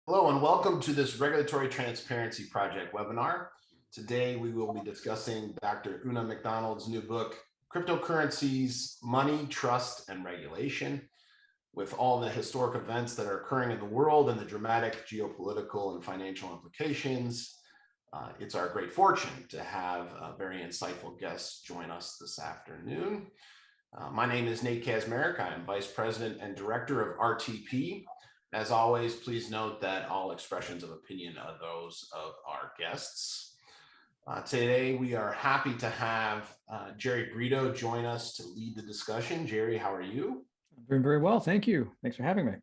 Hello and welcome to this Regulatory Transparency Project webinar. Today we will be discussing Dr. Oonagh McDonald's new book, Cryptocurrencies, Money, Trust, and Regulation. With all the historic events that are occurring in the world and the dramatic geopolitical and financial implications, it's our great fortune to have very insightful guests join us this afternoon. My name is Nate Kazmarek. I am Vice President and Director of RTP. As always, please note that all expressions of opinion are those of our guests. Today, we are happy to have Jerry Brito join us to lead the discussion. Jerry, how are you? I'm doing very well, thank you. Thanks for having me.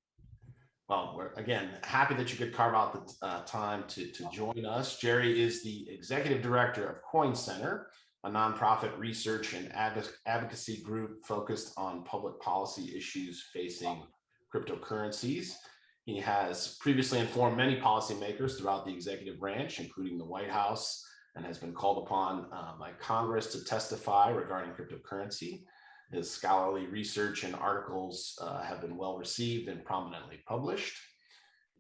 Well, we're again happy that you could carve out the time to join us. Jerry is the Executive Director of Coin Center, a nonprofit research and advocacy group focused on public policy issues facing cryptocurrencies. He has previously informed many policymakers throughout the executive branch, including the White House, and has been called upon by Congress to testify regarding cryptocurrency. His scholarly research and articles have been well received and prominently published.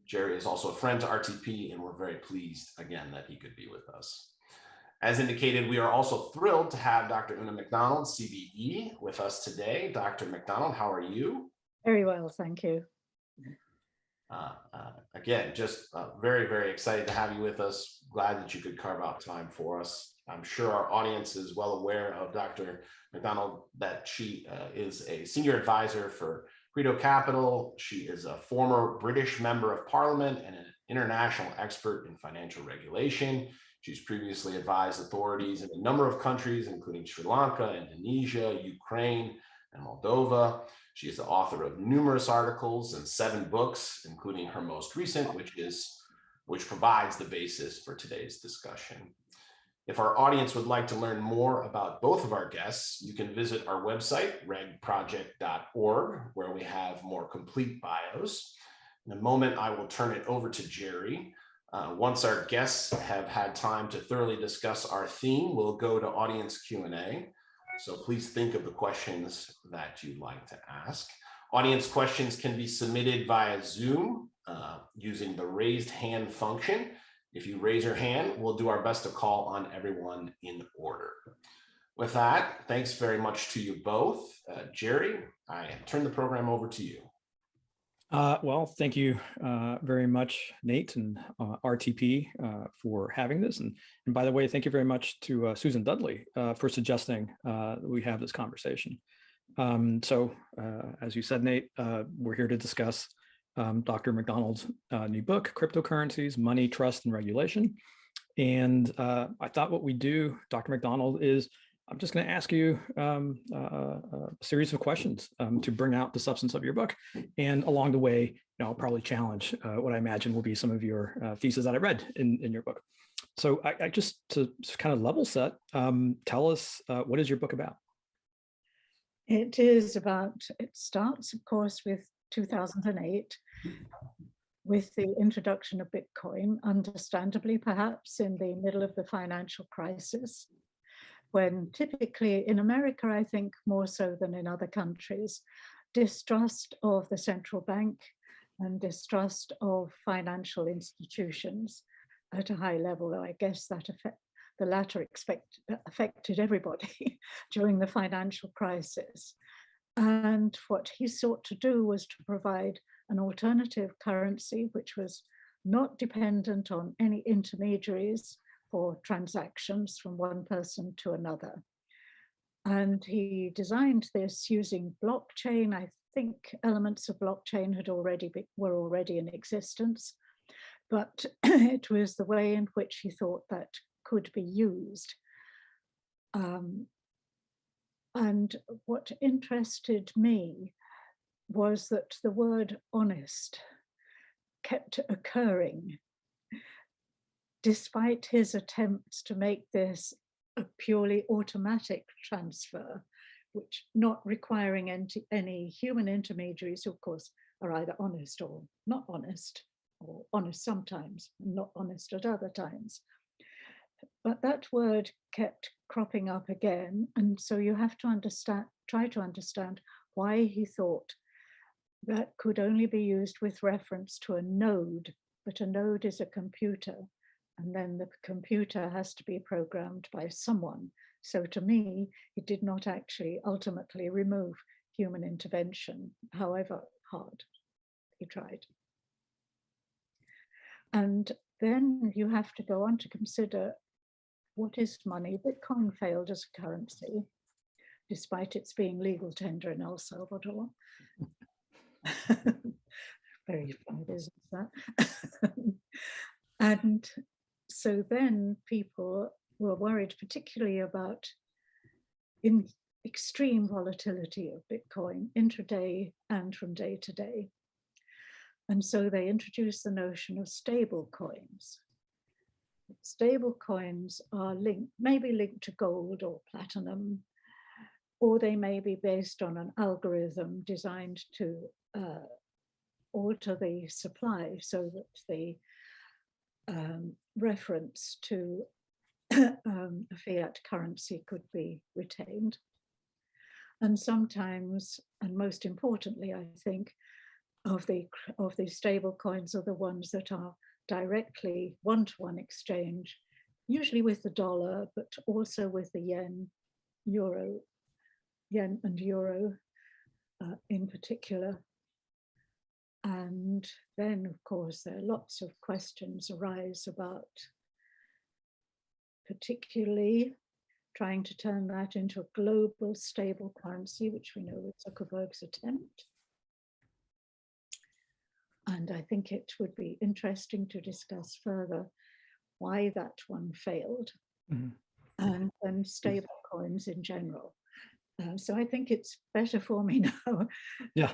Jerry is also a friend to RTP, and we're very pleased again that he could be with us. As indicated, we are also thrilled to have Dr. Oonagh McDonald, CBE, with us today. Dr. McDonald, how are you? Very well, thank you. Again, just very, very excited to have you with us. Glad that you could carve out time for us. I'm sure our audience is well aware of Dr. McDonald, that she is a senior advisor for Crito Capital. She is a former British member of Parliament and an international expert in financial regulation. She's previously advised authorities in a number of countries, including Sri Lanka, Indonesia, Ukraine, and Moldova. She is the author of numerous articles and 7 books, including her most recent, which provides the basis for today's discussion. If our audience would like to learn more about both of our guests, you can visit our website, regproject.org, where we have more complete bios. In a moment, I will turn it over to Jerry. Once our guests have had time to thoroughly discuss our theme, we'll go to audience Q&A. So please think of the questions that you'd like to ask. Audience questions can be submitted via Zoom using the raised hand function. If you raise your hand, we'll do our best to call on everyone in order. With that, thanks very much to you both. Jerry, I turn the program over to you. Well, thank you very much, Nate and RTP for having this. And by the way, thank you very much to Susan Dudley for suggesting that we have this conversation. As you said, Nate, we're here to discuss Dr. McDonald's new book, Cryptocurrencies, Money, Trust, and Regulation. And I thought what we do, Dr. McDonald, is I'm just going to ask you a series of questions to bring out the substance of your book. And along the way, I'll probably challenge what I imagine will be some of your theses that I read in your book. So I just to kind of level set, tell us, what is your book about? It starts, of course, with 2008, with the introduction of Bitcoin, understandably, perhaps in the middle of the financial crisis, when typically in America, I think more so than in other countries, distrust of the central bank and distrust of financial institutions at a high level, though I guess that the latter affected everybody during the financial crisis. And what he sought to do was to provide an alternative currency which was not dependent on any intermediaries for transactions from one person to another. And he designed this using blockchain. I think elements of blockchain were already in existence, but it was the way in which he thought that could be used. And what interested me was that the word honest kept occurring, despite his attempts to make this a purely automatic transfer, which not requiring any human intermediaries, who of course are either honest or not honest, or honest sometimes, not honest at other times. But that word kept cropping up again. And so you have to try to understand why he thought that could only be used with reference to a node but a node is a computer, and then the computer has to be programmed by someone. So to me, it did not actually ultimately remove human intervention, however hard he tried. And then you have to go on to consider, what is money? Bitcoin failed as a currency, despite its being legal tender in El Salvador. Very funny business, that. And so then people were worried particularly about extreme volatility of Bitcoin intraday and from day to day. And so they introduced the notion of stable coins. Stable coins are maybe linked to gold or platinum, or they may be based on an algorithm designed to alter the supply so that the reference to a fiat currency could be retained. And sometimes, and most importantly, I think, of the stable coins are the ones that are directly one-to-one exchange, usually with the dollar, but also with the yen and euro in particular. And then, of course, there are lots of questions arise about particularly trying to turn that into a global stable currency, which we know was Zuckerberg's attempt. And I think it would be interesting to discuss further why that one failed, and then stable coins in general. So I think it's better for me now. Yeah.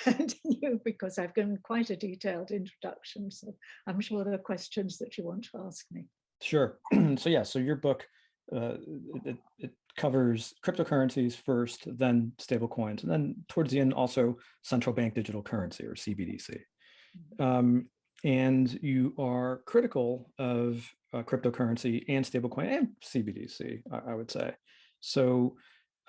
To you, because I've given quite a detailed introduction. So I'm sure there are questions that you want to ask me. Sure. So your book, it covers cryptocurrencies first, then stablecoins, and then towards the end also central bank digital currency, or CBDC. And you are critical of cryptocurrency and stablecoin and CBDC, I would say. So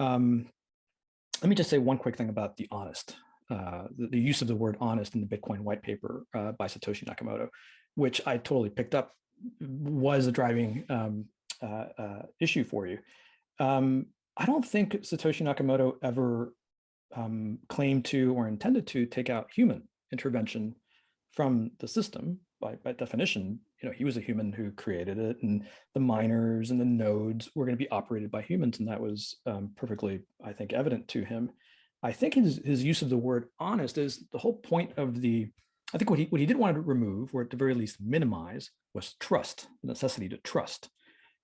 let me just say one quick thing about the honest. The use of the word honest in the Bitcoin white paper by Satoshi Nakamoto, which I totally picked up, was a driving issue for you. I don't think Satoshi Nakamoto ever claimed to or intended to take out human intervention from the system. By definition, he was a human who created it, and the miners and the nodes were going to be operated by humans, and that was perfectly, I think, evident to him. I think his use of the word honest is the whole point of I think what he did want to remove, or at the very least minimize, was trust, the necessity to trust,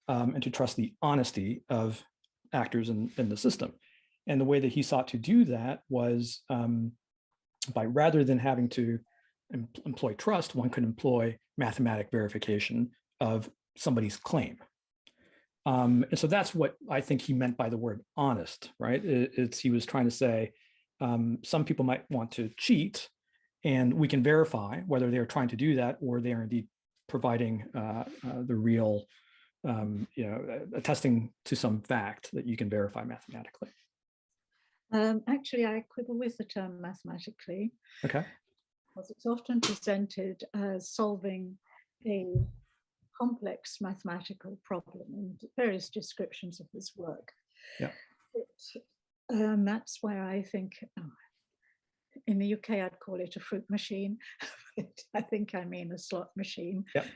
and to trust the honesty of actors in the system. And the way that he sought to do that was by, rather than having to employ trust, one could employ mathematic verification of somebody's claim. And so that's what I think he meant by the word honest, right? He was trying to say, some people might want to cheat, and we can verify whether they're trying to do that or they are indeed providing the real, attesting to some fact that you can verify mathematically. Actually, I quibble with the term mathematically. Okay. Because it's often presented as solving a complex mathematical problem in various descriptions of this work. Yeah. That's where I think, in the UK, I'd call it a fruit machine. I think I mean a slot machine. Yeah.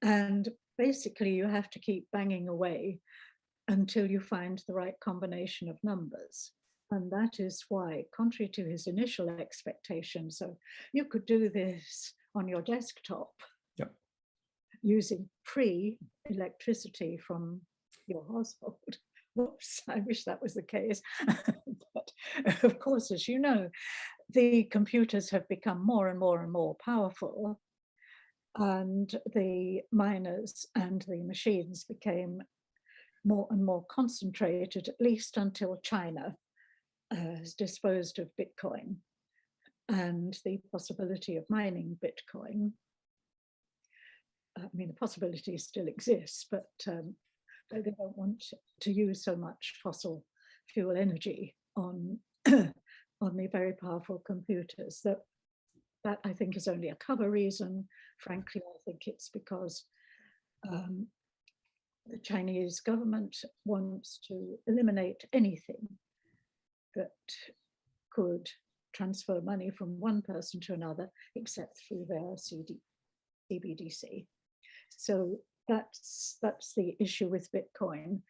And basically, you have to keep banging away until you find the right combination of numbers. And that is why, contrary to his initial expectations, so you could do this on your desktop, yep, using free electricity from your household. Whoops, I wish that was the case. But of course, as you know, the computers have become more and more and more powerful, and the miners and the machines became more and more concentrated, at least until China has disposed of Bitcoin and the possibility of mining Bitcoin. I mean, the possibility still exists, but they don't want to use so much fossil fuel energy on on the very powerful computers. That that I think is only a cover reason. Frankly, I think it's because the Chinese government wants to eliminate anything that could transfer money from one person to another, except through their CBDC. So that's the issue with Bitcoin.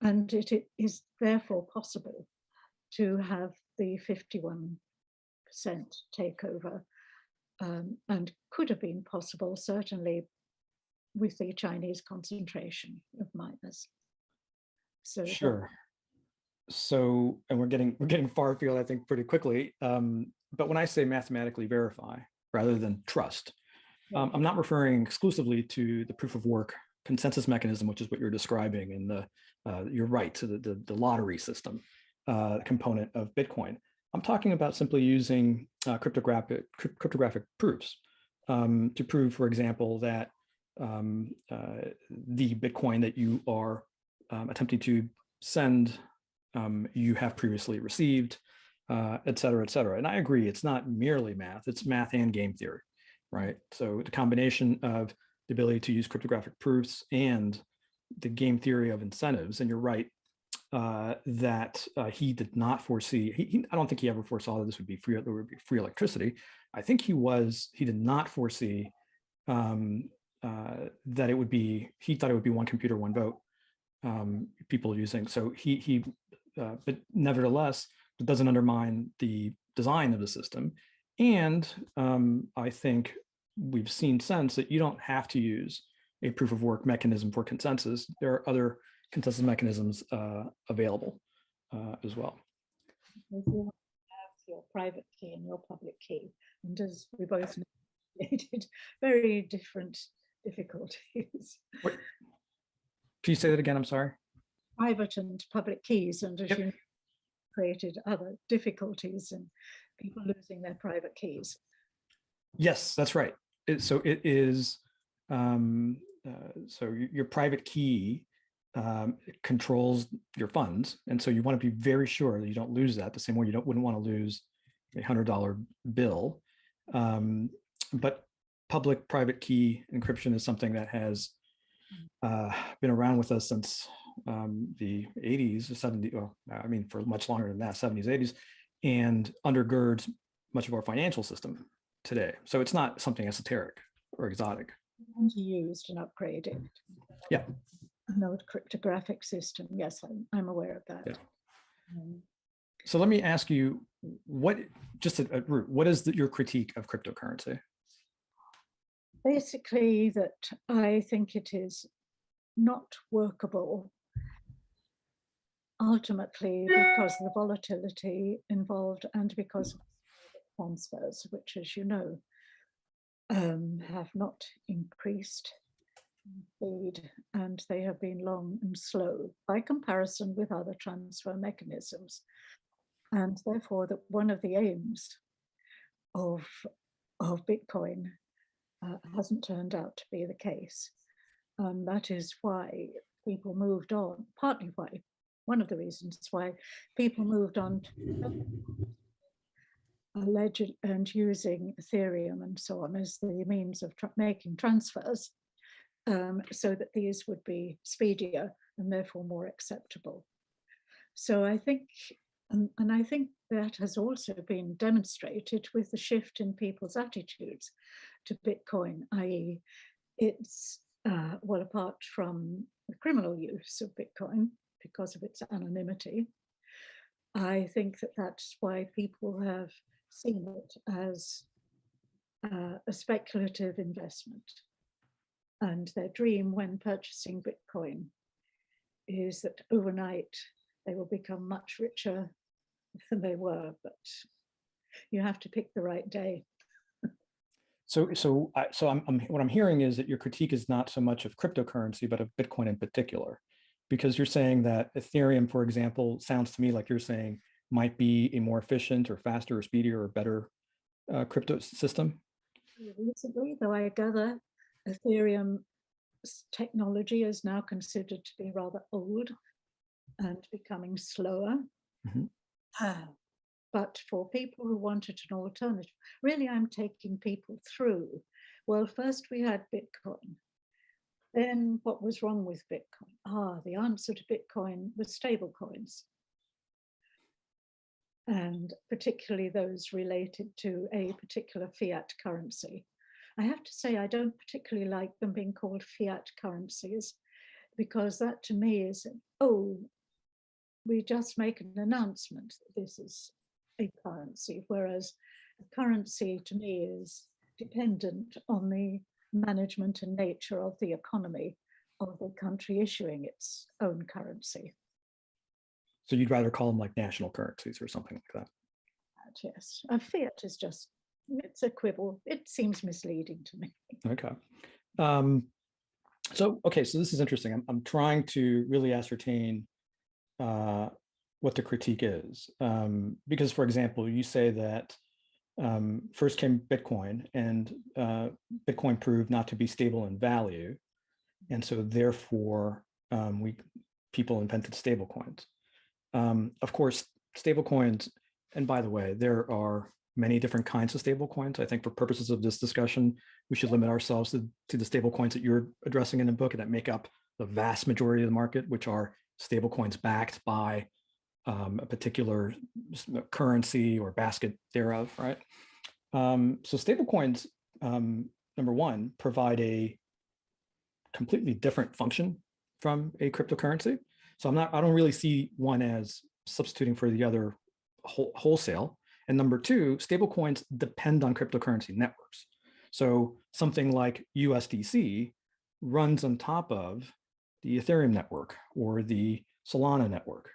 And it is therefore possible to have the 51% takeover, and could have been possible certainly with the Chinese concentration of miners. So Sure. So, and we're getting far afield, I think, pretty quickly. But when I say mathematically verify rather than trust, I'm not referring exclusively to the proof of work consensus mechanism, which is what you're describing, and you're right, to the lottery system component of Bitcoin. I'm talking about simply using cryptographic proofs to prove, for example, that the Bitcoin that you are attempting to send, you have previously received, et cetera, et cetera. And I agree, it's not merely math, it's math and game theory, right? So the combination of the ability to use cryptographic proofs and the game theory of incentives, and you're right, that he did not foresee, I don't think he ever foresaw that this would be free, there would be free electricity. I think he did not foresee that it would be, he thought it would be one computer, one vote, people using, so but nevertheless, it doesn't undermine the design of the system. And I think we've seen since that you don't have to use a proof of work mechanism for consensus. There are other consensus mechanisms available as well. you have your private key and your public key, and as we both know, created very different difficulties. What? Can you say that again? I'm sorry. Private and public keys, and as you know, created other difficulties and people losing their private keys. Yes, that's right. So it is, so your private key controls your funds. And so you want to be very sure that you don't lose that, the same way you wouldn't want to lose a $100 bill. But public-private key encryption is something that has been around with us since the 80s, 70s, well, I mean, for much longer than that, 70s, 80s, and undergirds much of our financial system today. So it's not something esoteric or exotic. And used and upgraded. Yeah. An old cryptographic system. Yes, I'm aware of that. Yeah. So let me ask you, what is your critique of cryptocurrency? Basically, that I think it is not workable ultimately because of the volatility involved and because of transfers, which, as you know, have not increased in speed, and they have been long and slow by comparison with other transfer mechanisms. And therefore, that one of the aims of Bitcoin hasn't turned out to be the case. That is why people moved on, partly why, one of the reasons why people moved on to alleged and using Ethereum and so on as the means of making transfers, so that these would be speedier and therefore more acceptable. So I think, and I think that has also been demonstrated with the shift in people's attitudes to Bitcoin, i.e. it's, well, apart from the criminal use of Bitcoin because of its anonymity, I think that that's why people have seen it as a speculative investment. And their dream when purchasing Bitcoin is that overnight they will become much richer than they were, but you have to pick the right day. So what I'm hearing is that your critique is not so much of cryptocurrency, but of Bitcoin in particular, because you're saying that Ethereum, for example, sounds to me like you're saying might be a more efficient or faster or speedier or better crypto system. Recently, though, I gather Ethereum technology is now considered to be rather old and becoming slower. Mm-hmm. But for people who wanted an alternative, really I'm taking people through. Well, first we had Bitcoin. Then what was wrong with Bitcoin? The answer to Bitcoin was stablecoins. And particularly those related to a particular fiat currency. I have to say, I don't particularly like them being called fiat currencies, because that to me is, oh, we just make an announcement that this is a currency, whereas a currency to me is dependent on the management and nature of the economy of the country issuing its own currency. So you'd rather call them like national currencies or something like that? Yes, a fiat is just, it's a quibble. It seems misleading to me. Okay. So this is interesting. I'm trying to really ascertain what the critique is. Because, for example, you say that first came Bitcoin, and Bitcoin proved not to be stable in value. And so therefore, people invented stablecoins. Of course, stablecoins, and by the way, there are many different kinds of stablecoins. I think for purposes of this discussion, we should limit ourselves to the stablecoins that you're addressing in the book and that make up the vast majority of the market, which are stablecoins backed by a particular currency or basket thereof, right? So stablecoins, number one, provide a completely different function from a cryptocurrency. So I don't really see one as substituting for the other wholesale. And number two, stablecoins depend on cryptocurrency networks. So something like USDC runs on top of the Ethereum network or the Solana network.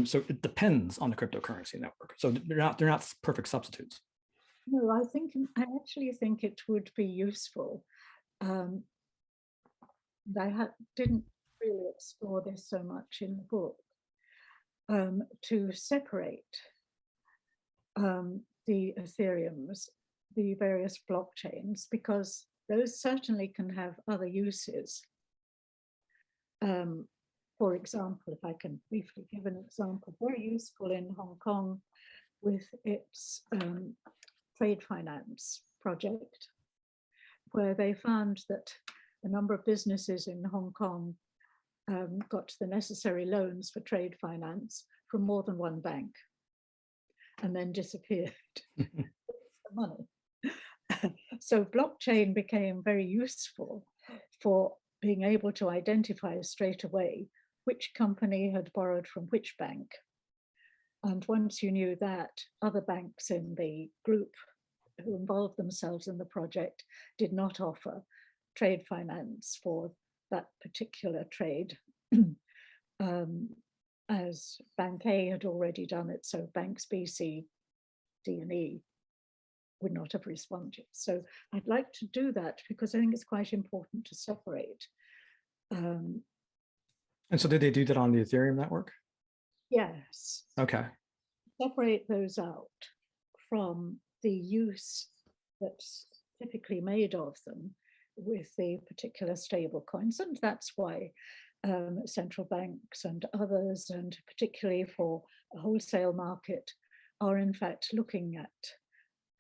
So it depends on the cryptocurrency network. So they're not perfect substitutes. No, I actually think it would be useful. Didn't really explore this so much in the book, to separate the Ethereums, the various blockchains, because those certainly can have other uses. For example, if I can briefly give an example, very useful in Hong Kong with its trade finance project, where they found that a number of businesses in Hong Kong got the necessary loans for trade finance from more than one bank and then disappeared the money. So blockchain became very useful for being able to identify straight away which company had borrowed from which bank. And once you knew that, other banks in the group who involved themselves in the project did not offer trade finance for that particular trade, as Bank A had already done it, so banks B, C, D, and E would not have responded. So I'd like to do that because I think it's quite important to separate. And so did they do that on the Ethereum network? Yes. Okay. Separate those out from the use that's typically made of them with the particular stable coins. And that's why central banks and others, and particularly for a wholesale market, are in fact looking at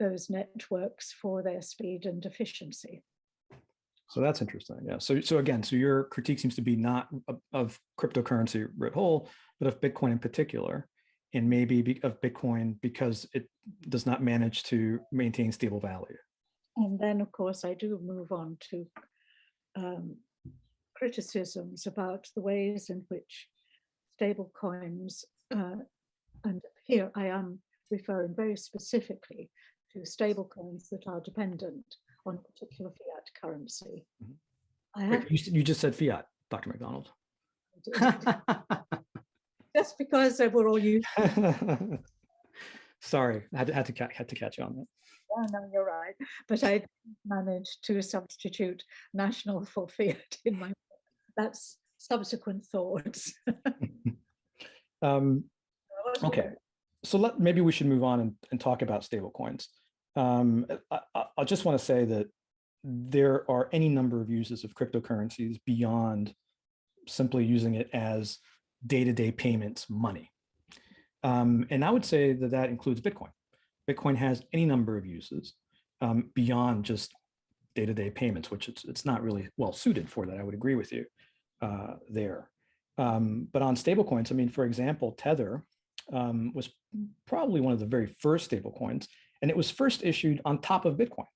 those networks for their speed and efficiency. So that's interesting. Yeah. So again, so your critique seems to be not of cryptocurrency writ whole, but of Bitcoin in particular, and maybe of Bitcoin because it does not manage to maintain stable value. And then, of course, I do move on to criticisms about the ways in which stable coins, and here I am referring very specifically to stable coins that are dependent on a particular fiat currency. Wait, you just said fiat, Dr. McDonald. Just because they were all used. Sorry, I had to catch you on that. Oh, no, you're right. But I managed to substitute national for fiat in my, that's subsequent thoughts. Okay, so maybe we should move on and talk about stablecoins. I just want to say that there are any number of uses of cryptocurrencies beyond simply using it as day-to-day payments money. And I would say that that includes Bitcoin. Bitcoin has any number of uses beyond just day-to-day payments, which it's not really well suited for that. I would agree with you there. But on stablecoins, I mean, for example, Tether was probably one of the very first stablecoins, and it was first issued on top of Bitcoin.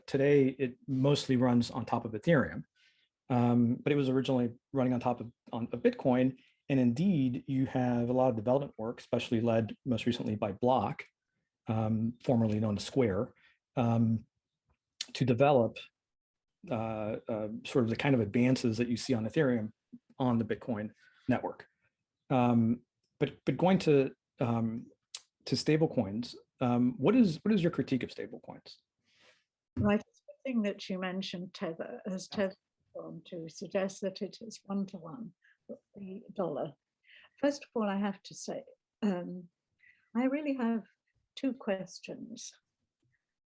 Today it mostly runs on top of Ethereum, but it was originally running on top of Bitcoin. And indeed, you have a lot of development work, especially led most recently by Block, formerly known as Square, to develop sort of the kind of advances that you see on Ethereum on the Bitcoin network. But going to stablecoins, what is your critique of stablecoins? Right, it's a good thing that you mentioned Tether, as Tether to suggest that it is one-to-one with the dollar. First of all, I have to say, I really have two questions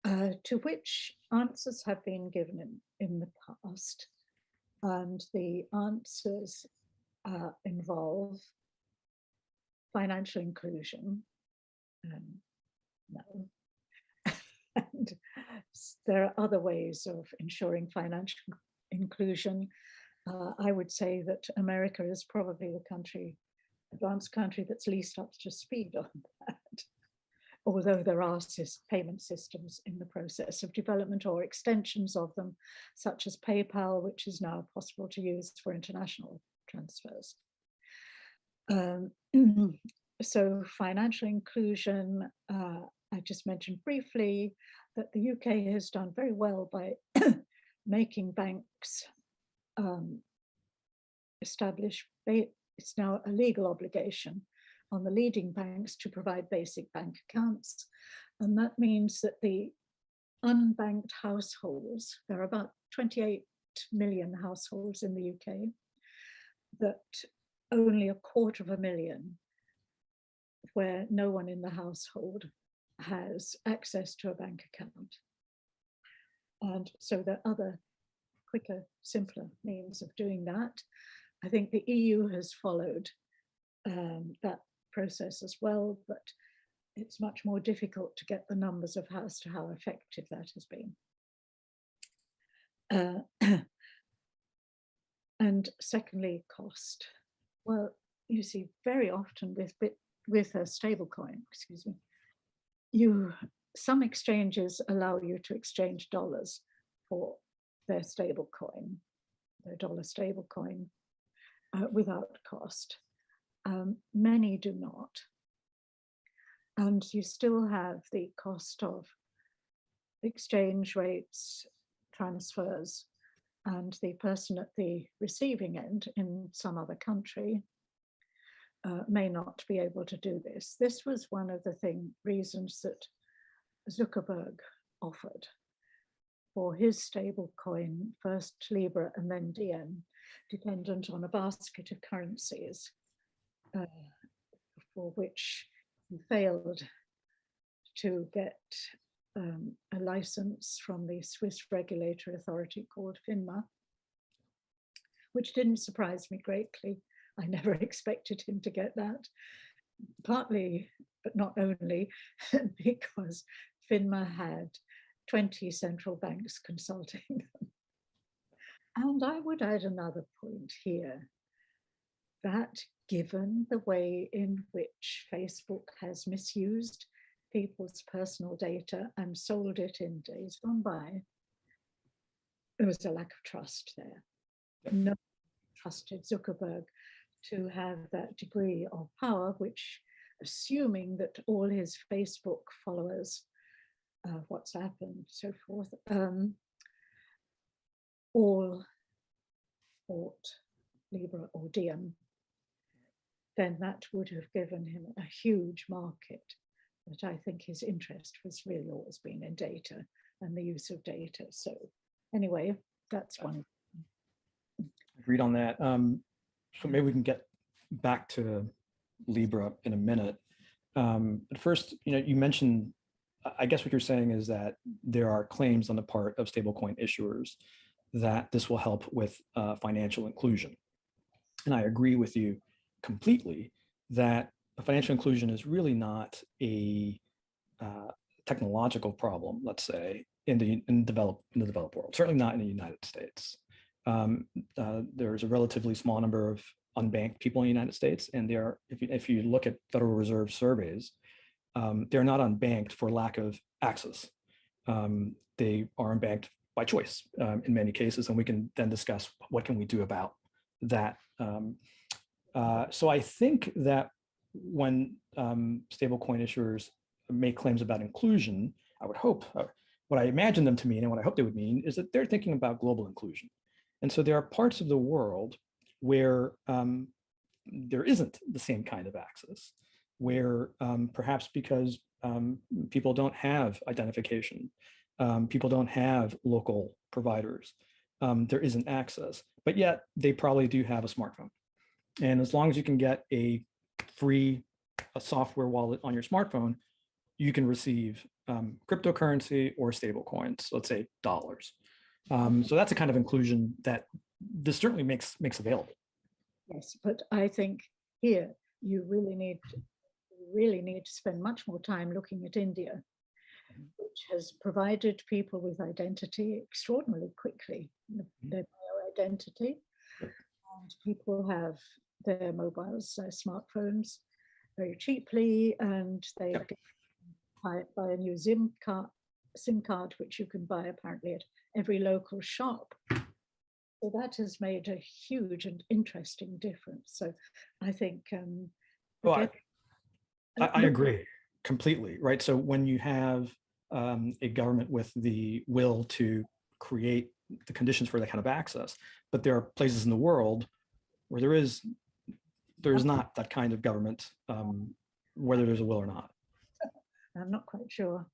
to which answers have been given in the past, and the answers involve financial inclusion. No. And there are other ways of ensuring financial inclusion. I would say that America is probably the advanced country that's least up to speed on that, although there are payment systems in the process of development or extensions of them, such as PayPal, which is now possible to use for international transfers. So financial inclusion, I just mentioned briefly that the UK has done very well by making banks it's now a legal obligation on the leading banks to provide basic bank accounts. And that means that the unbanked households, there are about 28 million households in the UK, that only 250,000 where no one in the household has access to a bank account. And so there are other quicker, simpler means of doing that. I think the EU has followed that process as well, but it's much more difficult to get the numbers of as to how effective that has been. And secondly, cost. Well, you see very often with a stablecoin, some exchanges allow you to exchange dollars for their stablecoin, their dollar stablecoin, without cost. Many do not. And you still have the cost of exchange rates, transfers, and the person at the receiving end in some other country may not be able to do this. This was one of the reasons that Zuckerberg offered for his stable coin, first Libra and then Diem, dependent on a basket of currencies for which he failed to get a license from the Swiss regulatory authority called FINMA, which didn't surprise me greatly. I never expected him to get that, partly, but not only, because FINMA had 20 central banks consulting them. And I would add another point here, that given the way in which Facebook has misused people's personal data and sold it in days gone by, there was a lack of trust there. No one trusted Zuckerberg to have that degree of power, which, assuming that all his Facebook followers, WhatsApp and so forth, all bought Libra or Diem, then that would have given him a huge market. But I think his interest was really always been in data and the use of data. So anyway, that's one. Agreed on that. So maybe we can get back to Libra in a minute. But first, you mentioned, I guess what you're saying is that there are claims on the part of stablecoin issuers that this will help with financial inclusion. And I agree with you completely. that financial inclusion is really not a technological problem, let's say, in the developed world. Certainly not in the United States. There's a relatively small number of unbanked people in the United States, and if you look at Federal Reserve surveys, they're not unbanked for lack of access. They are unbanked by choice in many cases, and we can then discuss what can we do about that. So I think that when stablecoin issuers make claims about inclusion, I would hope, what I imagine them to mean and what I hope they would mean is that they're thinking about global inclusion. And so there are parts of the world where there isn't the same kind of access, where perhaps because people don't have identification, people don't have local providers, there isn't access, but yet they probably do have a smartphone. And as long as you can get a free software wallet on your smartphone, you can receive cryptocurrency or stable coins, let's say dollars. So that's a kind of inclusion that this certainly makes available. Yes, but I think here you really need to spend much more time looking at India, which has provided people with identity extraordinarily quickly, their bio-identity, and people have their mobiles, their smartphones very cheaply, and they buy a new SIM card, which you can buy apparently at every local shop. So that has made a huge and interesting difference. So I think I agree completely, right? So when you have a government with the will to create the conditions for that kind of access, but there are places in the world where there is not that kind of government, whether there's a will or not. I'm not quite sure.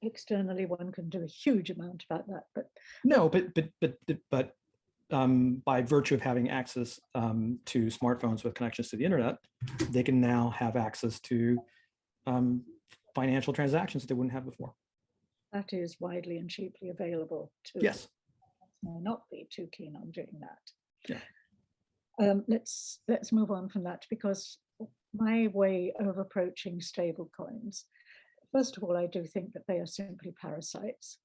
Externally, one can do a huge amount about that, but no, but by virtue of having access to smartphones with connections to the internet, they can now have access to financial transactions that they wouldn't have before. That is widely and cheaply available too. Yes. I may not be too keen on doing that. Yeah. Let's move on from that, because my way of approaching stable coins, first of all, I do think that they are simply parasites,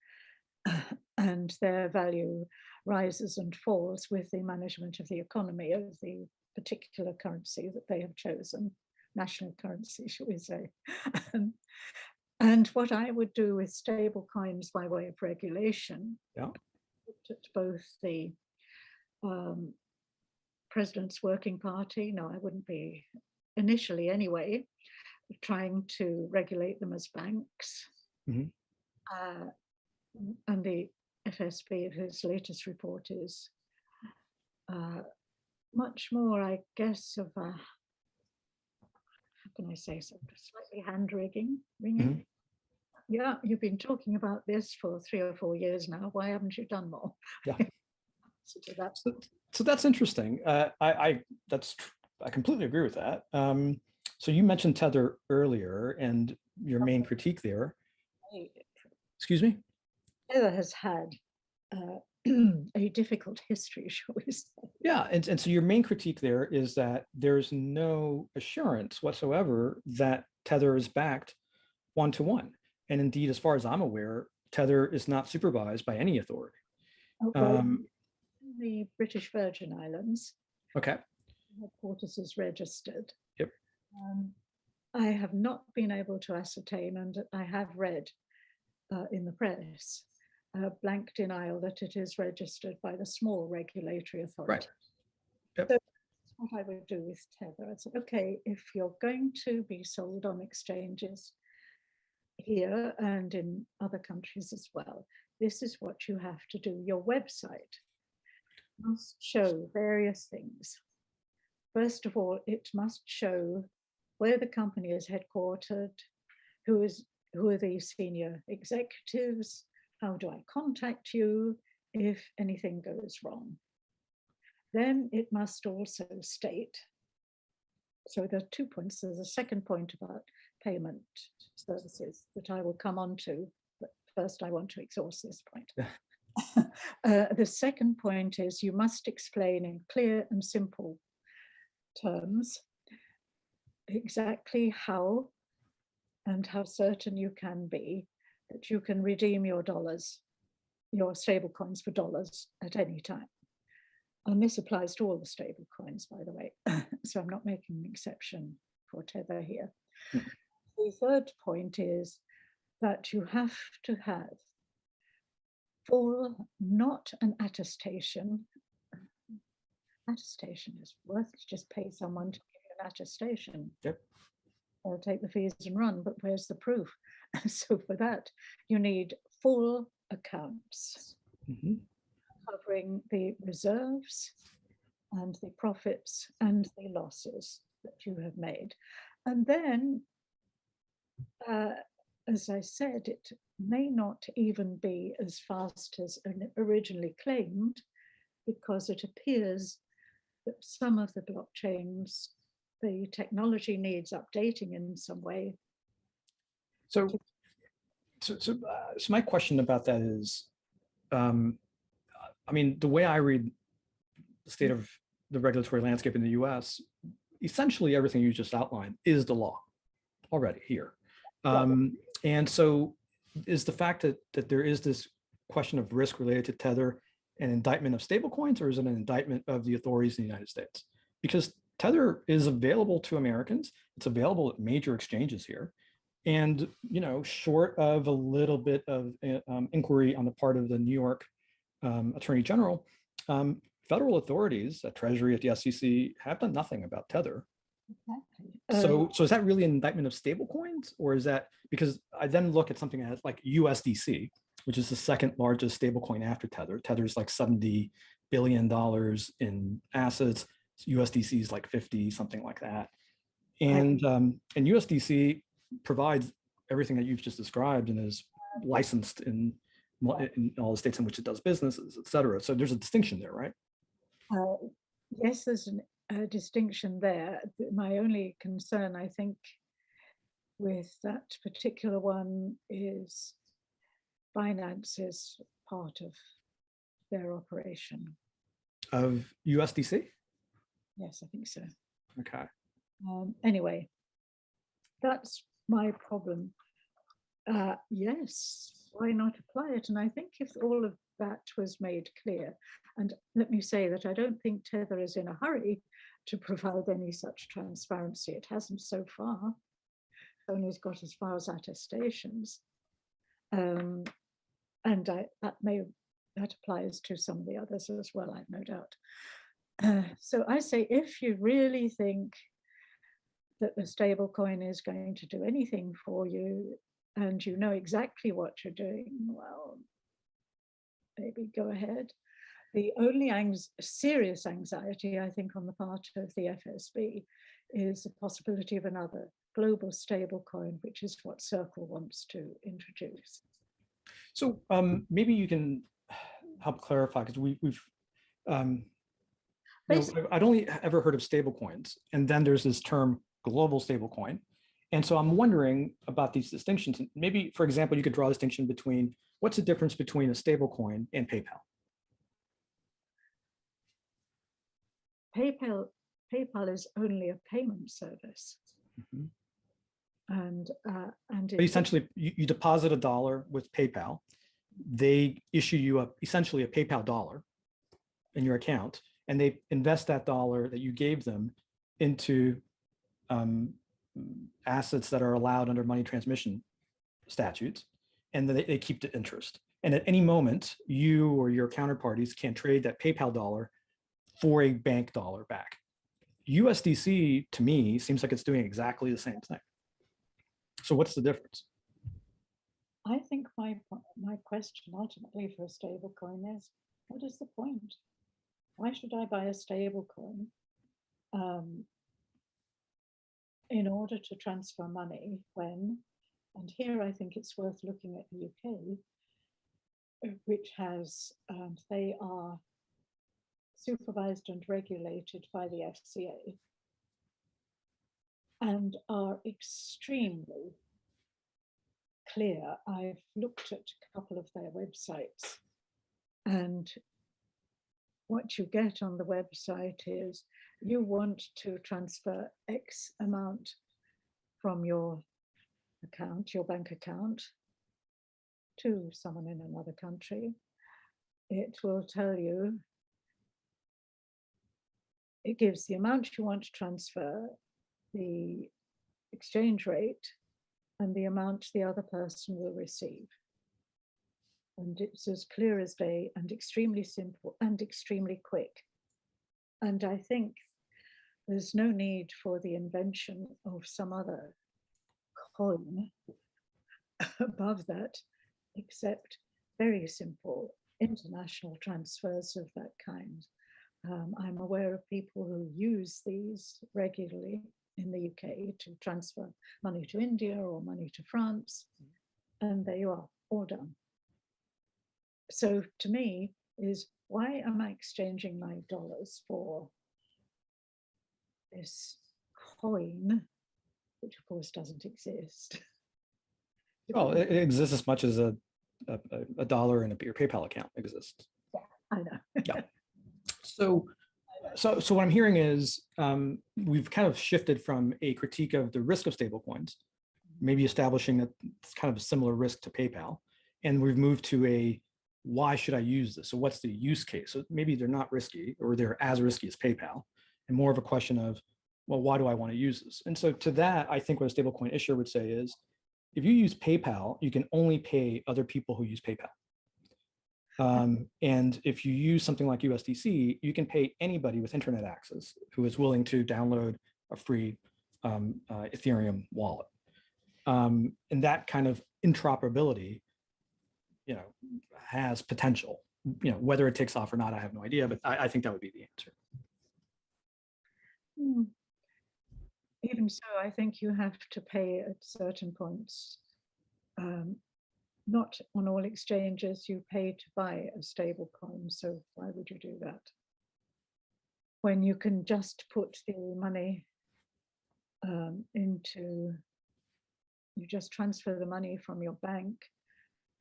and their value rises and falls with the management of the economy of the particular currency that they have chosen, national currency, shall we say. And what I would do with stable coins by way of regulation, at both the President's Working Party, no, I wouldn't be, initially anyway, trying to regulate them as banks. And the FSB, whose latest report is much more, I guess, of a, how can I say, sort of slightly hand-wringing. Yeah, you've been talking about this for 3 or 4 years now. Why haven't you done more? Yeah. So that's interesting. I completely agree with that. So you mentioned Tether earlier, and your main critique there. Excuse me? Tether has had a difficult history, shall we say. Yeah, and so your main critique there is that there's no assurance whatsoever that Tether is backed one-to-one. And indeed, as far as I'm aware, Tether is not supervised by any authority. The British Virgin Islands. Okay. Headquarters is registered. Yep. I have not been able to ascertain, and I have read in the press, blank denial that it is registered by the small regulatory authority. Right. Yep. So that's what I would do with Tether. I said, okay, if you're going to be sold on exchanges here and in other countries as well, this is what you have to do. Your website must show various things. First of all, it must show where the company is headquartered, who are the senior executives, how do I contact you if anything goes wrong. Then it must also state, so there are 2 points. There's a second point about payment services that I will come on to, but first I want to exhaust this point. The second point is you must explain in clear and simple terms exactly how and how certain you can be that you can redeem your dollars, your stable coins for dollars at any time. And this applies to all the stable coins, by the way. So I'm not making an exception for Tether here. The third point is that you have to have full, not an attestation. Attestation is worthless, just pay someone to give you an attestation. Yep. They'll take the fees and run, but where's the proof? So for that, you need full accounts covering the reserves and the profits and the losses that you have made. And then, as I said, it may not even be as fast as originally claimed, because it appears that some of the blockchains, the technology needs updating in some way. So my question about that is, I mean, the way I read the state of the regulatory landscape in the US, essentially everything you just outlined is the law already here. And so is the fact that there is this question of risk related to Tether an indictment of stablecoins, or is it an indictment of the authorities in the United States? Because Tether is available to Americans. It's available at major exchanges here. And, you know, short of a little bit of inquiry on the part of the New York Attorney General, federal authorities at Treasury, at the SEC, have done nothing about Tether. Exactly. So is that really an indictment of stablecoins, or is that, because I then look at something like USDC, which is the second largest stablecoin after Tether. Tether's like $70 billion in assets. USDC is like 50, something like that. And USDC provides everything that you've just described and is licensed in all the states in which it does businesses, et cetera. So there's a distinction there, right? Yes, there's a distinction there. My only concern, I think, with that particular one is finance is part of their operation. Of USDC? Yes, I think so. Okay. Anyway, that's my problem. Yes, why not apply it? And I think if all of that was made clear, and let me say that I don't think Tether is in a hurry to provide any such transparency. It hasn't so far. It's only got as far as attestations. And that applies to some of the others as well, I've no doubt. So I say, if you really think that the stable coin is going to do anything for you, and you know exactly what you're doing, well, maybe go ahead. The only serious anxiety, I think, on the part of the FSB is the possibility of another global stable coin, which is what Circle wants to introduce. So maybe you can help clarify, because I'd only ever heard of stablecoins, and then there's this term global stablecoin. And so I'm wondering about these distinctions. And maybe, for example, you could draw a distinction between, what's the difference between a stablecoin and PayPal? PayPal is only a payment service. And but essentially, you deposit $1 with PayPal. They issue you essentially a PayPal dollar in your account, and they invest that dollar that you gave them into assets that are allowed under money transmission statutes, and then they keep the interest. And at any moment, you or your counterparties can trade that PayPal dollar for a bank dollar back. USDC, to me, seems like it's doing exactly the same thing. So what's the difference? I think my question ultimately for a stable coin is, what is the point? Why should I buy a stable coin in order to transfer money when, and here I think it's worth looking at the UK, which has, they are supervised and regulated by the FCA and are extremely clear. I've looked at a couple of their websites, and what you get on the website is you want to transfer X amount from your account, your bank account, to someone in another country. It will tell you, it gives the amount you want to transfer, the exchange rate, and the amount the other person will receive. And it's as clear as day and extremely simple and extremely quick. And I think there's no need for the invention of some other coin above that, except very simple international transfers of that kind. I'm aware of people who use these regularly in the UK to transfer money to India or money to France, and there you are, all done. So to me is, why am I exchanging my dollars for this coin, which of course doesn't exist? Well, it exists as much as a dollar in your PayPal account exists. Yeah, I know. Yeah. So what I'm hearing is we've kind of shifted from a critique of the risk of stablecoins, maybe establishing that it's kind of a similar risk to PayPal, and we've moved to a, why should I use this? So what's the use case? So maybe they're not risky, or they're as risky as PayPal, and more of a question of, well, why do I want to use this? And so to that, I think what a stablecoin issuer would say is, if you use PayPal, you can only pay other people who use PayPal. And if you use something like USDC, you can pay anybody with internet access who is willing to download a free Ethereum wallet. And that kind of interoperability, has potential. Whether it takes off or not, I have no idea, but I think that would be the answer. Even so, I think you have to pay at certain points. Not on all exchanges you pay to buy a stable coin, so why would you do that? When you can just put the money you just transfer the money from your bank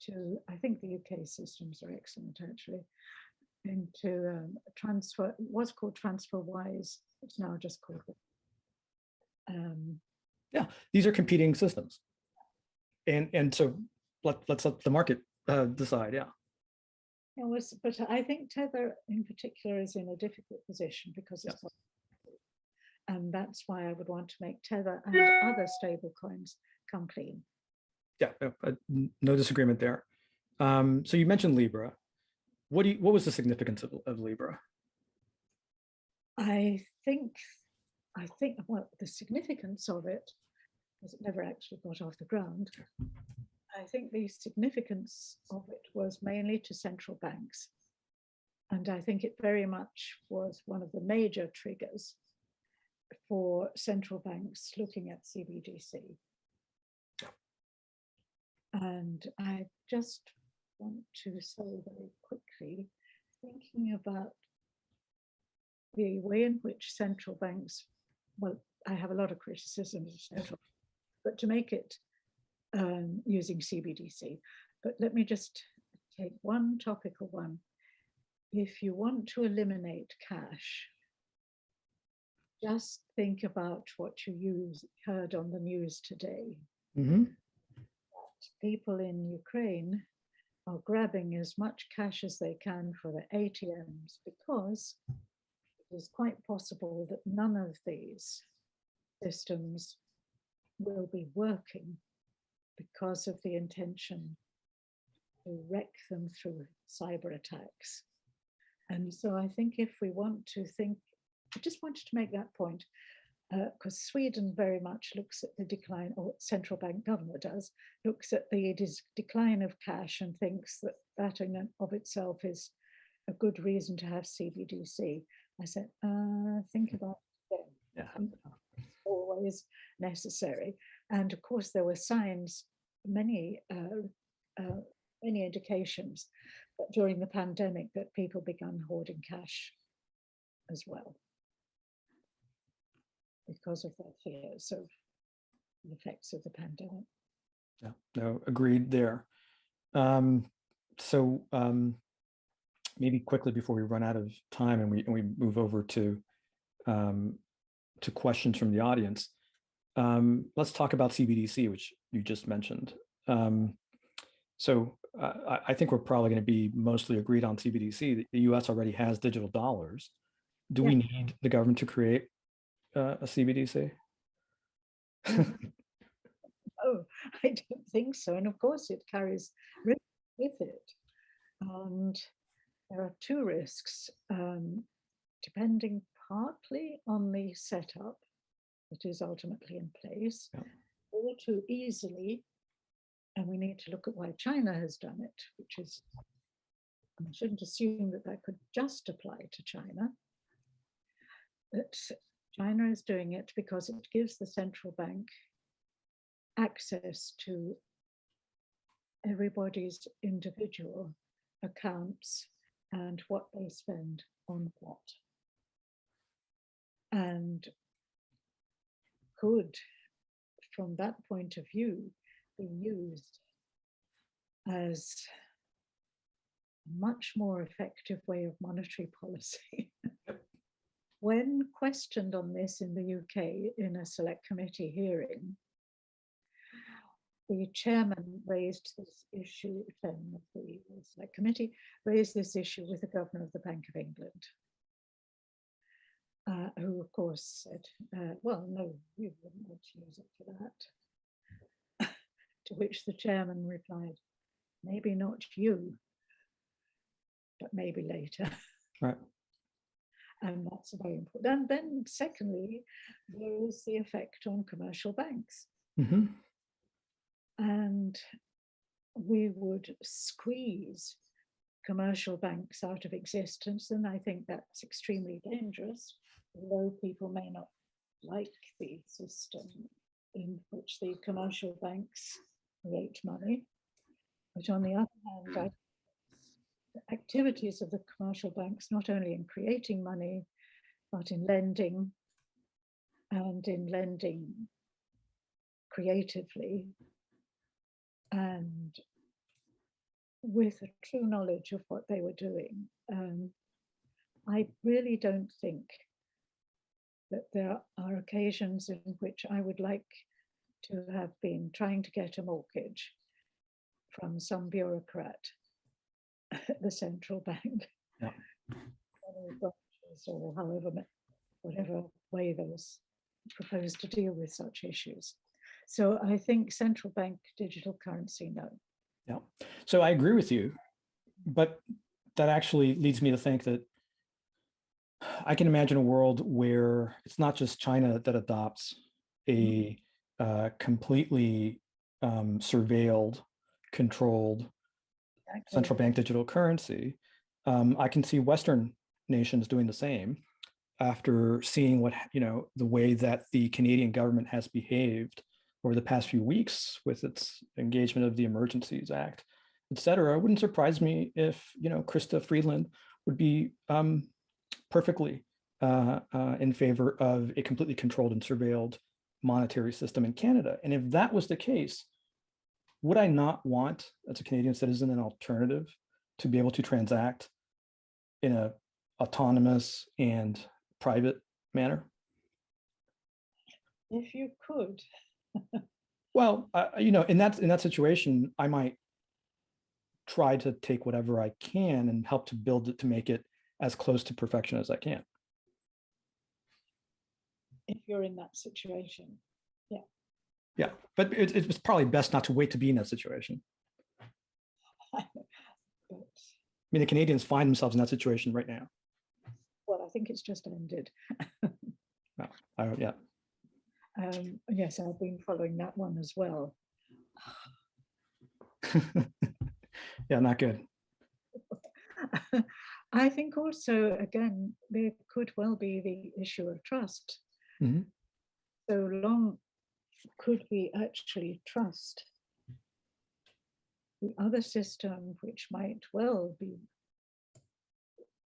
to, I think the UK systems are excellent actually, into transfer, what's called TransferWise, it's now just called. Yeah, these are competing systems. And so let's let the market decide, yeah. But I think Tether in particular is in a difficult position because it's and that's why I would want to make Tether and other stable coins come clean. Yeah, no disagreement there. So you mentioned Libra. What was the significance of Libra? I think well, the significance of it was it never actually got off the ground. I think the significance of it was mainly to central banks. And I think it very much was one of the major triggers for central banks looking at CBDC. And I just want to say very quickly, thinking about the way in which central banks, well, I have a lot of criticisms of central, but to make it using CBDC. But let me just take one topical one. If you want to eliminate cash, just think about what you heard on the news today. Mm-hmm. People in Ukraine are grabbing as much cash as they can for the ATMs because it is quite possible that none of these systems will be working because of the intention to wreck them through cyber attacks. And so I think if we want to think, I just wanted to make that point, because Sweden very much looks at the decline, or central bank governor does, looks at the decline of cash and thinks that that in and of itself is a good reason to have CBDC. I said, think about it again. Yeah. Always necessary. And of course, there were signs, many indications that during the pandemic that people began hoarding cash as well, because of their fears of the effects of the pandemic. Yeah, no, agreed there. maybe quickly before we run out of time and we move over to questions from the audience, let's talk about CBDC, which you just mentioned. So I think we're probably going to be mostly agreed on CBDC. The US already has digital dollars. Do we need the government to create a CBDC? Oh, I don't think so. And of course, it carries risk with it. And there are two risks, depending partly on the setup that is ultimately in place, or too easily. And we need to look at why China has done it, which is, I shouldn't assume that that could just apply to China. But China is doing it because it gives the central bank access to everybody's individual accounts and what they spend on what. And could, from that point of view, be used as a much more effective way of monetary policy. When questioned on this in the UK in a select committee hearing, the chairman raised this issue, chairman of the select committee raised this issue with the governor of the Bank of England, who of course said, well, no, we wouldn't want to use it for that. To which the chairman replied, maybe not you, but maybe later. Right. And that's very important. And then secondly, there is the effect on commercial banks. Mm-hmm. And we would squeeze commercial banks out of existence. And I think that's extremely dangerous, although people may not like the system in which the commercial banks create money. But on the other hand, the activities of the commercial banks, not only in creating money, but in lending, and in lending creatively, and with a true knowledge of what they were doing. I really don't think that there are occasions in which I would like to have been trying to get a mortgage from some bureaucrat at the central bank, or however, whatever way they was proposed to deal with such issues. So I think central bank digital currency, no. Yeah. So I agree with you, but that actually leads me to think that I can imagine a world where it's not just China that adopts a completely surveilled, controlled central bank digital currency. I can see Western nations doing the same after seeing what, the way that the Canadian government has behaved over the past few weeks with its engagement of the Emergencies Act, et cetera. It wouldn't surprise me if, Krista Freeland would be perfectly in favor of a completely controlled and surveilled monetary system in Canada. And if that was the case, would I not want, as a Canadian citizen, an alternative to be able to transact in an autonomous and private manner? If you could. Well, in that situation, I might try to take whatever I can and help to build it to make it as close to perfection as I can. If you're in that situation, yeah. Yeah, but it's probably best not to wait to be in that situation. I mean, the Canadians find themselves in that situation right now. Well, I think it's just ended. Well, yeah. Yes, I've been following that one as well. Yeah, not good. I think also, again, there could well be the issue of trust. Mm-hmm. So long could we actually trust the other system, which might well be,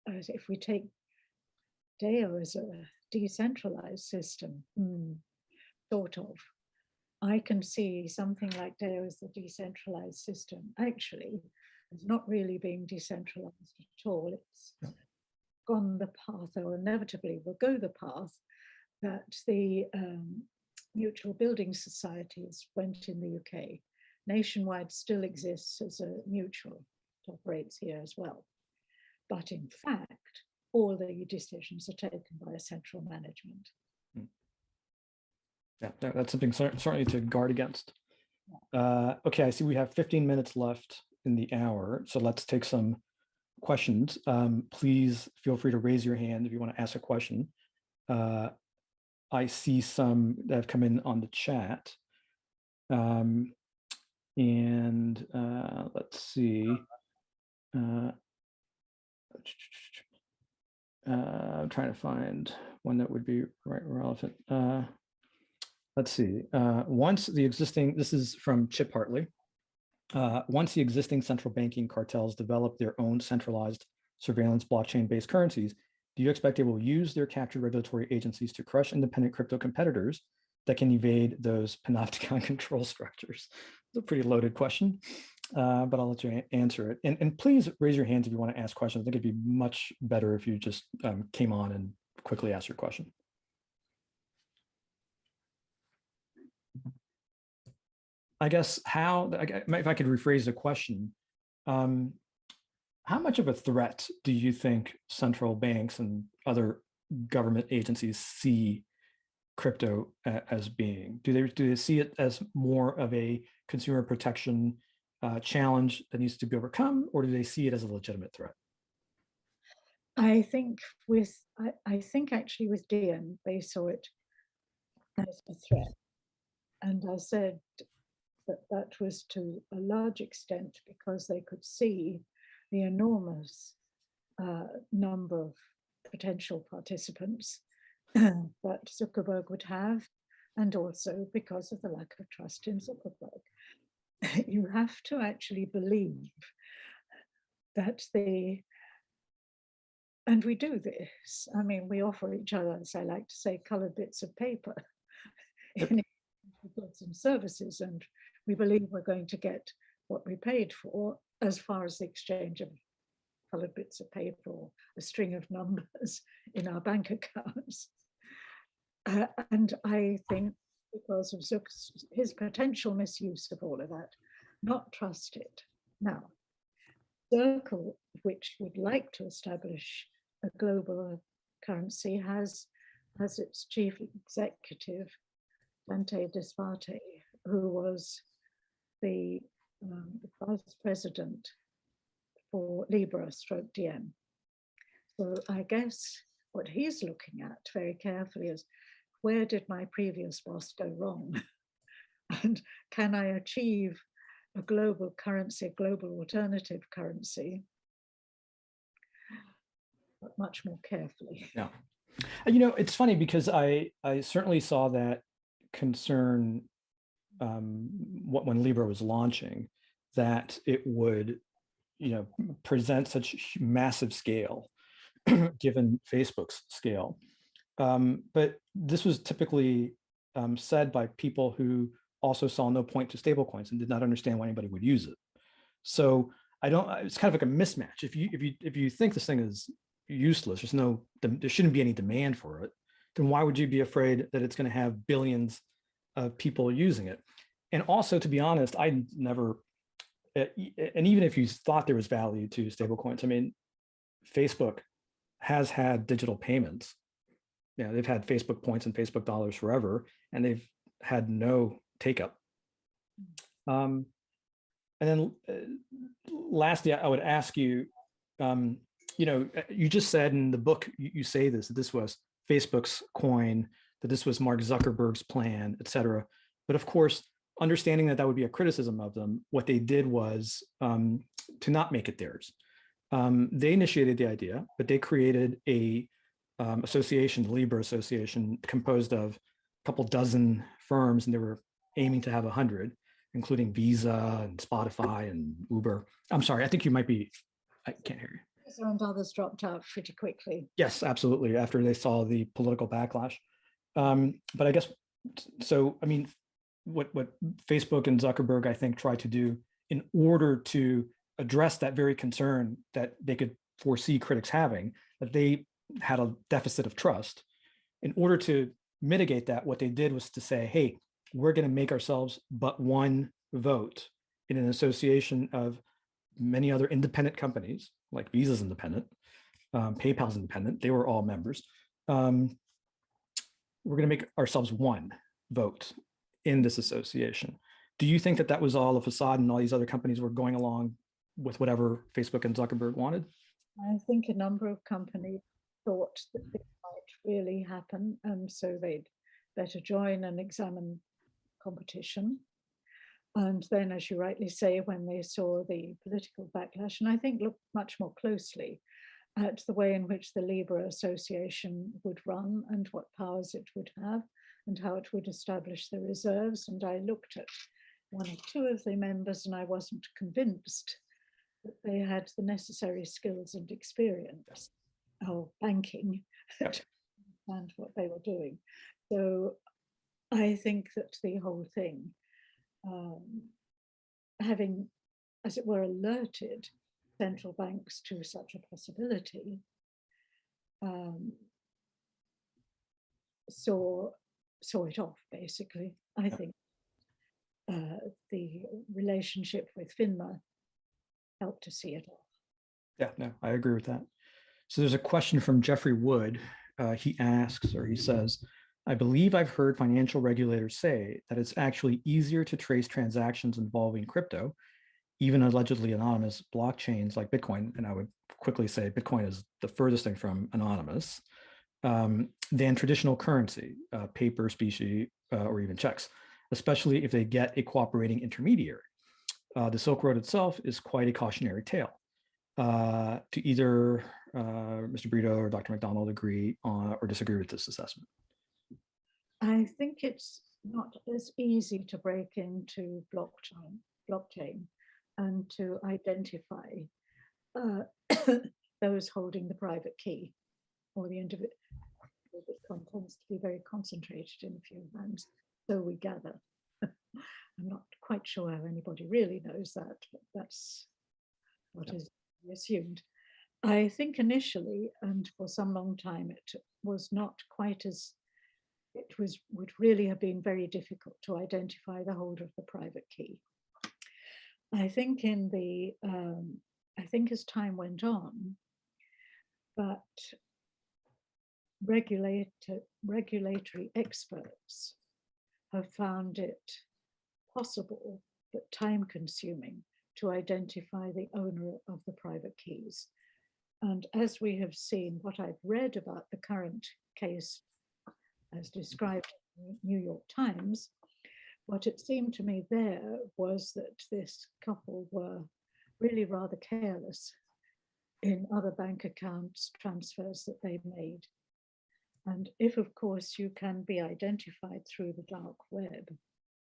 as if we take DAO as a decentralized system, sort of. I can see something like DAO as the decentralized system actually It's not really being decentralized at all. It's gone the path, or inevitably will go the path, that the mutual building societies went in the UK. Nationwide still exists as a mutual, it operates here as well. But in fact, all the decisions are taken by a central management. Yeah, that's something certainly to guard against. Okay, I see we have 15 minutes left in the hour, so let's take some questions. Please feel free to raise your hand if you want to ask a question. I see some that have come in on the chat. And let's see. I'm trying to find one that would be relevant. Let's see. Once the existing, this is from Chip Hartley. Once the existing central banking cartels develop their own centralized surveillance blockchain-based currencies, do you expect they will use their captured regulatory agencies to crush independent crypto competitors that can evade those panopticon control structures? It's a pretty loaded question, but I'll let you answer it. And please raise your hands if you want to ask questions. I think it'd be much better if you just came on and quickly asked your question. I guess if I could rephrase the question, how much of a threat do you think central banks and other government agencies see crypto as being? Do they see it as more of a consumer protection challenge that needs to be overcome, or do they see it as a legitimate threat? I think actually with Diem, they saw it as a threat. And I said that was to a large extent because they could see the enormous number of potential participants that Zuckerberg would have, and also because of the lack of trust in Zuckerberg. You have to actually believe that and we do this. I mean, we offer each other, as I like to say, colored bits of paper in goods and services, and we believe we're going to get what we paid for as far as the exchange of colored bits of paper or a string of numbers in our bank accounts. And I think because of his potential misuse of all of that, not trust it. Now, Circle, which would like to establish a global currency, has its chief executive, Dante Disparte, who was the vice president for Libra stroke Diem. So I guess what he's looking at very carefully is, where did my previous boss go wrong? And can I achieve a global currency, a global alternative currency, but much more carefully? Yeah. You know, it's funny because I certainly saw that concern when Libra was launching, that it would, present such massive scale given Facebook's scale. But this was typically said by people who also saw no point to stablecoins and did not understand why anybody would use it. So it's kind of like a mismatch. If you think this thing is useless, there shouldn't be any demand for it, then why would you be afraid that it's going to have billions of people using it? And also, to be honest, I never, and even if you thought there was value to stablecoins, I mean, Facebook has had digital payments. They've had Facebook points and Facebook dollars forever, and they've had no take up. And then lastly, I would ask you, you just said in the book, you say that this was Facebook's coin, that this was Mark Zuckerberg's plan, et cetera. But of course, understanding that would be a criticism of them, what they did was to not make it theirs. They initiated the idea, but they created a association, the Libra Association, composed of a couple dozen firms, and they were aiming to have 100, including Visa and Spotify and Uber. I'm sorry, I think you might be, I can't hear you. Visa and others dropped out pretty quickly. Yes, absolutely, after they saw the political backlash. But I guess, so, I mean, what Facebook and Zuckerberg, I think, tried to do in order to address that very concern that they could foresee critics having, that they had a deficit of trust. In order to mitigate that, what they did was to say, hey, we're going to make ourselves but one vote in an association of many other independent companies, like Visa's independent, PayPal's independent, they were all members. We're going to make ourselves one vote in this association. Do you think that that was all a facade and all these other companies were going along with whatever Facebook and Zuckerberg wanted? I think a number of companies thought that this might really happen, and so they'd better join and examine competition. And then, as you rightly say, when they saw the political backlash, and I think looked much more closely at the way in which the Libra Association would run and what powers it would have and how it would establish the reserves. And I looked at one or two of the members and I wasn't convinced that they had the necessary skills and experience of banking to understand what they were doing. So I think that the whole thing, having, as it were, alerted central banks to such a possibility, saw it off, basically. I think the relationship with FINMA helped to see it off. Yeah, no, I agree with that. So there's a question from Jeffrey Wood. He asks, or he says, I believe I've heard financial regulators say that it's actually easier to trace transactions involving crypto, even allegedly anonymous blockchains like Bitcoin, and I would quickly say Bitcoin is the furthest thing from anonymous, than traditional currency, paper, specie, or even checks, especially if they get a cooperating intermediary. The Silk Road itself is quite a cautionary tale. To either Mr. Brito or Dr. McDonald agree on or disagree with this assessment? I think it's not as easy to break into blockchain and to identify those holding the private key, or the individual. Bitcoin tends to be very concentrated in a few hands, so we gather. I'm not quite sure how anybody really knows that, but that's what is assumed. I think initially, and for some long time, it was not quite as, would really have been very difficult to identify the holder of the private key. I think I think as time went on, but regulatory experts have found it possible but time consuming to identify the owner of the private keys. And as we have seen, what I've read about the current case as described in the New York Times, what it seemed to me there was that this couple were really rather careless in other bank accounts transfers that they made. And if, of course, you can be identified through the dark web,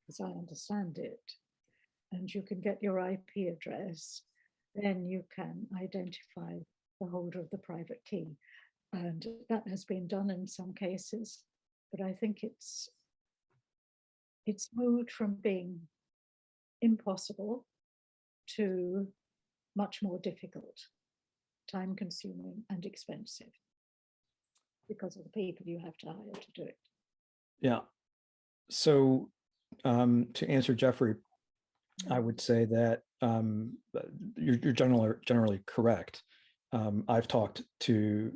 as I understand it, and you can get your IP address, then you can identify the holder of the private key. And that has been done in some cases, but I think it's moved from being impossible to much more difficult, time consuming and expensive because of the people you have to hire to do it. Yeah. So to answer Jeffrey, I would say that you're generally correct. I've talked to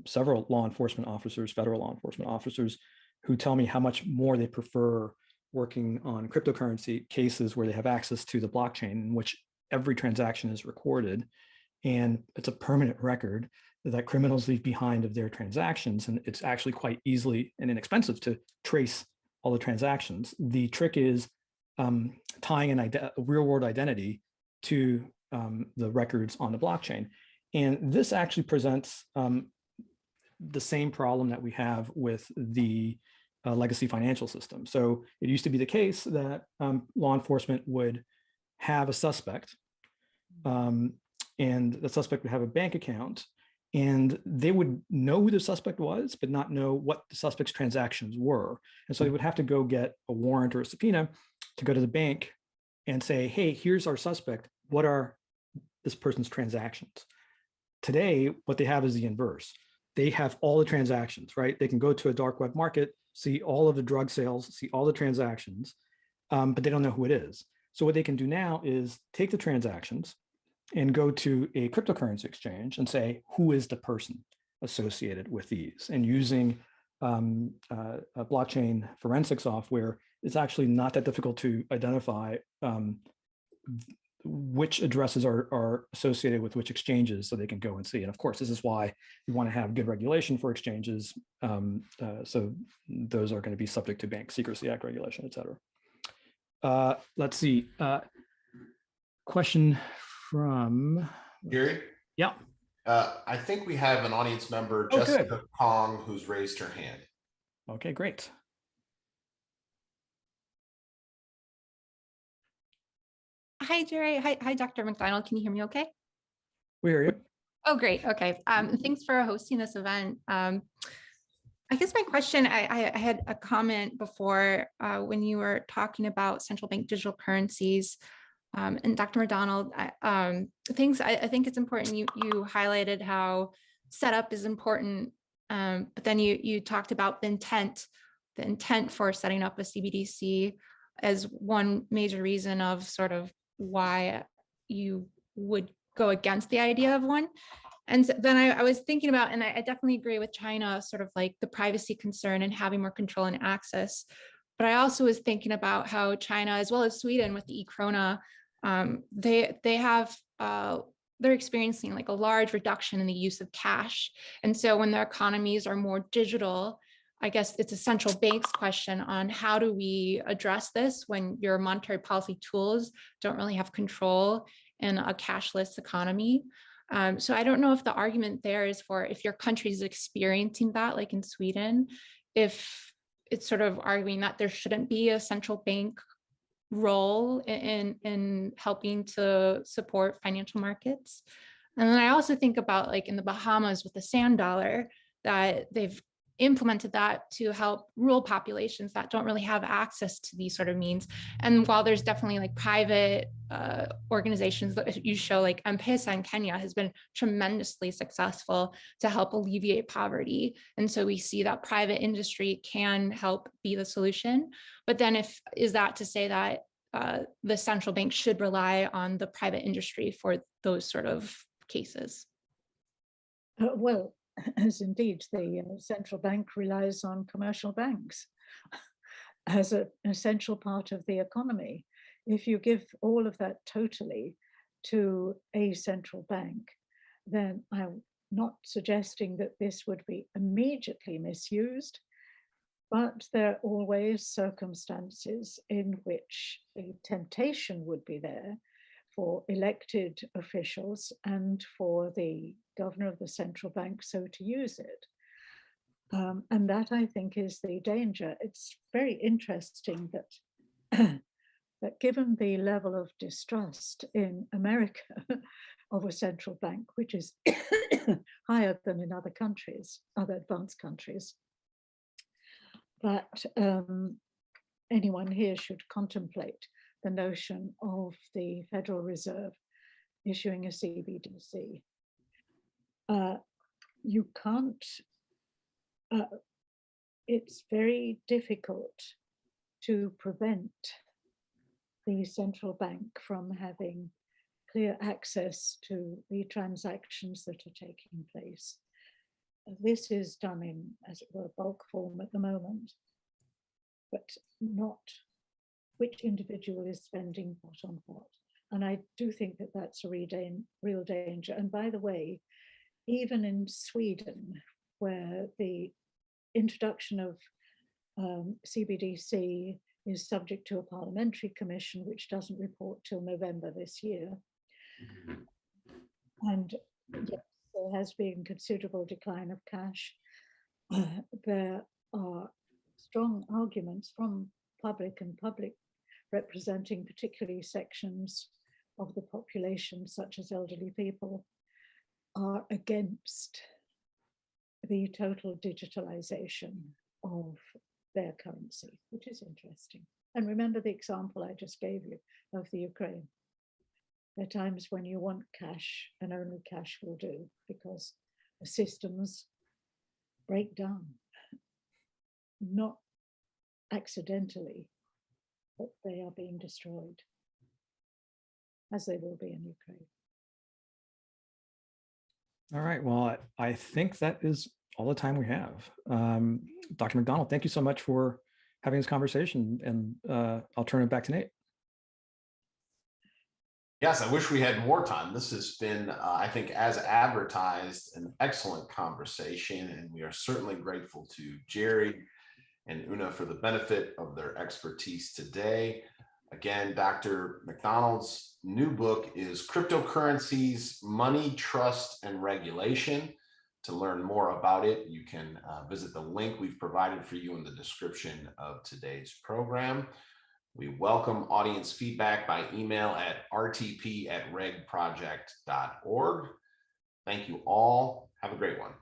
several law enforcement officers, federal law enforcement officers, who tell me how much more they prefer working on cryptocurrency cases where they have access to the blockchain in which every transaction is recorded, and it's a permanent record that criminals leave behind of their transactions, and it's actually quite easily and inexpensive to trace all the transactions. The trick is tying a real-world identity to the records on the blockchain. And this actually presents the same problem that we have with the legacy financial system. So it used to be the case that law enforcement would have a suspect, and the suspect would have a bank account, and they would know who the suspect was, but not know what the suspect's transactions were. And so they would have to go get a warrant or a subpoena to go to the bank and say, hey, here's our suspect. What are this person's transactions. Today, what they have is the inverse. They have all the transactions, right? They can go to a dark web market, see all of the drug sales, see all the transactions, but they don't know who it is. So what they can do now is take the transactions and go to a cryptocurrency exchange and say, who is the person associated with these? And using a blockchain forensic software, it's actually not that difficult to identify which addresses are associated with which exchanges, so they can go and see. And of course, this is why we want to have good regulation for exchanges. So those are going to be subject to Bank Secrecy Act regulation, et cetera. Let's see. Question from Gary? Yeah. I think we have an audience member, Jessica Kong, who's raised her hand. Okay, great. Hi, Jerry. Hi, Dr. McDonald. Can you hear me okay? We hear you. Oh, great. Okay. Thanks for hosting this event. I guess my question, I had a comment before when you were talking about central bank digital currencies. And Dr. McDonald, I think it's important. You highlighted how setup is important, but then you talked about the intent for setting up a CBDC as one major reason of sort of why you would go against the idea of one. And so then I was thinking about, and I definitely agree with China, sort of like the privacy concern and having more control and access. But I also was thinking about how China, as well as Sweden with the e-krona, they're experiencing like a large reduction in the use of cash. And so when their economies are more digital, I guess it's a central bank's question on how do we address this when your monetary policy tools don't really have control in a cashless economy. So I don't know if the argument there is for if your country is experiencing that, like in Sweden, if it's sort of arguing that there shouldn't be a central bank role in helping to support financial markets. And then I also think about like in the Bahamas with the sand dollar, that they've implemented that to help rural populations that don't really have access to these sort of means. And while there's definitely like private organizations that you show, like M-Pesa in Kenya has been tremendously successful to help alleviate poverty. And so we see that private industry can help be the solution. But then is that to say that the central bank should rely on the private industry for those sort of cases? Well, as indeed the central bank relies on commercial banks as an essential part of the economy. If you give all of that totally to a central bank, then I'm not suggesting that this would be immediately misused, but there are always circumstances in which the temptation would be there for elected officials and for the governor of the central bank so to use it. And that, I think, is the danger. It's very interesting that, that given the level of distrust in America of a central bank, which is higher than in other countries, other advanced countries, that anyone here should contemplate the notion of the Federal Reserve issuing a CBDC. You can't, it's very difficult to prevent the central bank from having clear access to the transactions that are taking place. This is done in, as it were, bulk form at the moment, but not which individual is spending what on what. And I do think that that's a real danger. And by the way, even in Sweden, where the introduction of CBDC is subject to a parliamentary commission, which doesn't report till November this year. And yes, there has been considerable decline of cash. There are strong arguments from public representing particularly sections of the population, such as elderly people, are against the total digitalization of their currency, which is interesting. And remember the example I just gave you of the Ukraine. There are times when you want cash and only cash will do because the systems break down, not accidentally, but they are being destroyed, as they will be in Ukraine. All right. Well, I think that is all the time we have. Dr. McDonald, thank you so much for having this conversation, and I'll turn it back to Nate. Yes, I wish we had more time. This has been, I think, as advertised, an excellent conversation, and we are certainly grateful to Jerry and Oonagh for the benefit of their expertise today. Again, Dr. McDonald's new book is Cryptocurrencies, Money, Trust, and Regulation. To learn more about it, you can visit the link we've provided for you in the description of today's program. We welcome audience feedback by email at rtp@regproject.org. Thank you all. Have a great one.